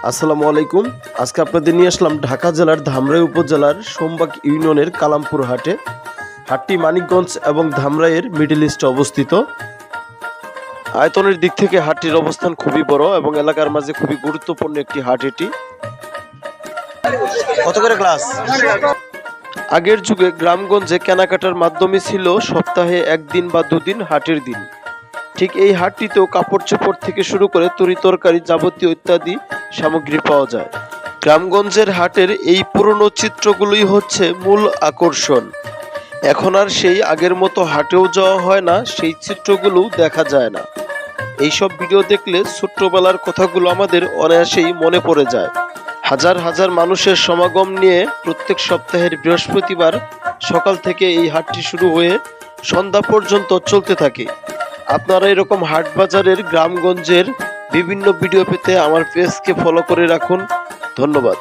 আসসালামু আলাইকুম। আজকে আপনাদের নিয়ে আসলাম ঢাকা জেলার ধামরাই উপজেলার সোমবাগ ইউনিয়নের কালামপুর হাটে। হাটটি মানিকগঞ্জ এবং ধামরাইয়ের মিডল ইস্টে অবস্থিত। আয়তনের দিক থেকে হাটটির অবস্থান খুবই বড় এবং এলাকার মাঝে খুবই গুরুত্বপূর্ণ একটি হাট এটি। কত করে ক্লাস? আগের যুগে গ্রামগঞ্জে কেনাকাটার মাধ্যমে ছিল সপ্তাহে একদিন বা দুদিন হাটের দিন। ঠিক এই হাটটিতেও কাপড় চোপড় থেকে শুরু করে তরি তরকারি যাবতীয় ইত্যাদি সামগ্রী পাওয়া যায়। গ্রামগঞ্জের হাটের এই পুরনো চিত্রগুলোই হচ্ছে মূল আকর্ষণ। এখন আর সেই আগের মতো হাটেও যাওয়া হয় না, সেই চিত্রগুলো দেখা যায় না। এইসব ভিডিও দেখলে ছোট্টবেলার কথাগুলো আমাদের অনায়াসেই মনে পড়ে যায়। হাজার হাজার মানুষের সমাগম নিয়ে প্রত্যেক সপ্তাহের বৃহস্পতিবার সকাল থেকে এই হাটটি শুরু হয়ে সন্ধ্যা পর্যন্ত চলতে থাকে। আপনারা এরকম হাট বাজারের গ্রামগঞ্জের বিভিন্ন ভিডিও পেতে আমার পেজকে ফলো করে রাখুন। ধন্যবাদ।